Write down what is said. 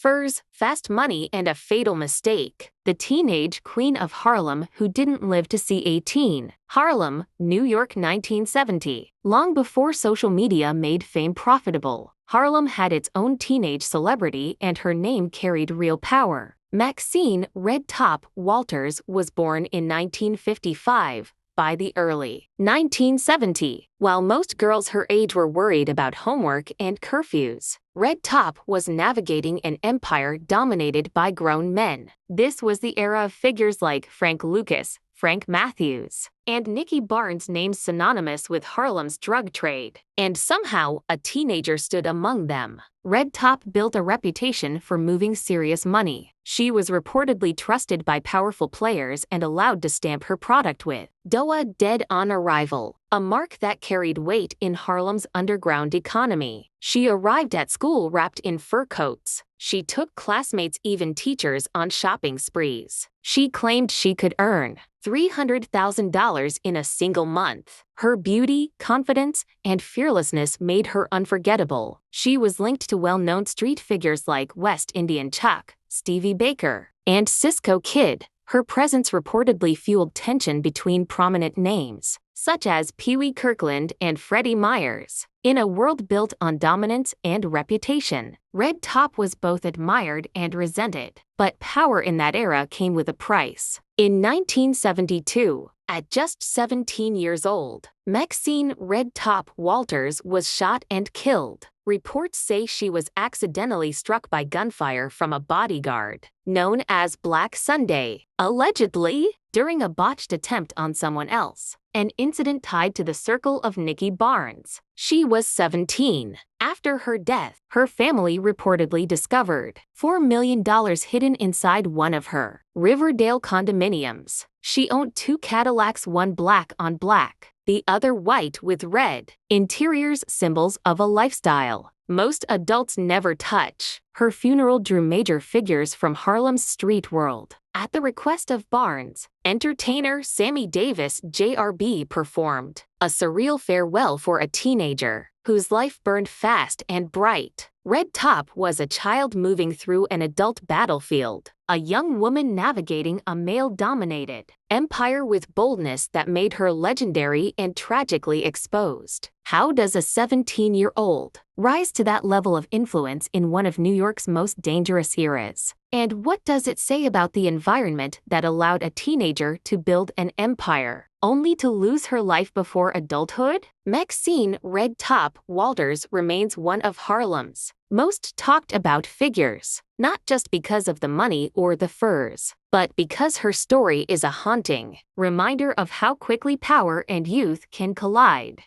furs, fast money, and a fatal mistake. The teenage queen of Harlem who didn't live to see 18. Harlem, New York 1970. Long before social media made fame profitable, Harlem had its own teenage celebrity and her name carried real power. Maxine "Red Top" Walters was born in 1955. By the early 1970s, while most girls her age were worried about homework and curfews, Red Top was navigating an empire dominated by grown men. This was the era of figures like Frank Lucas, Frank Matthews, and Nicky Barnes, names synonymous with Harlem's drug trade. And somehow, a teenager stood among them. Red Top built a reputation for moving serious money. She was reportedly trusted by powerful players and allowed to stamp her product with "DOA, dead on arrival," a mark that carried weight in Harlem's underground economy. She arrived at school wrapped in fur coats. She took classmates, even teachers, on shopping sprees. She claimed she could earn $300,000 in a single month. Her beauty, confidence, and fearlessness made her unforgettable. She was linked to well-known street figures like West Indian Chuck, Stevie Baker, and Cisco Kid. Her presence reportedly fueled tension between prominent names, such as Pee Wee Kirkland and Freddie Myers. In a world built on dominance and reputation, Red Top was both admired and resented. But power in that era came with a price. In 1972, at just 17 years old, Maxine "Red Top" Walters was shot and killed. Reports say she was accidentally struck by gunfire from a bodyguard, known as Black Sunday, allegedly during a botched attempt on someone else, an incident tied to the circle of Nicky Barnes. She was 17. After her death, her family reportedly discovered $4 million hidden inside one of her Riverdale condominiums. She owned 2 Cadillacs, one black on black, the other white with red interiors, symbols of a lifestyle most adults never touch. Her funeral drew major figures from Harlem's street world. At the request of Barnes, entertainer Sammy Davis Jr.'b performed a surreal farewell for a teenager whose life burned fast and bright. Red Top was a child moving through an adult battlefield, a young woman navigating a male-dominated empire with boldness that made her legendary and tragically exposed. How does a 17-year-old rise to that level of influence in one of New York's most dangerous eras? And what does it say about the environment that allowed a teenager to build an empire, only to lose her life before adulthood? Maxine "Red Top" Walters remains one of Harlem's most talked about figures, not just because of the money or the furs, but because her story is a haunting reminder of how quickly power and youth can collide.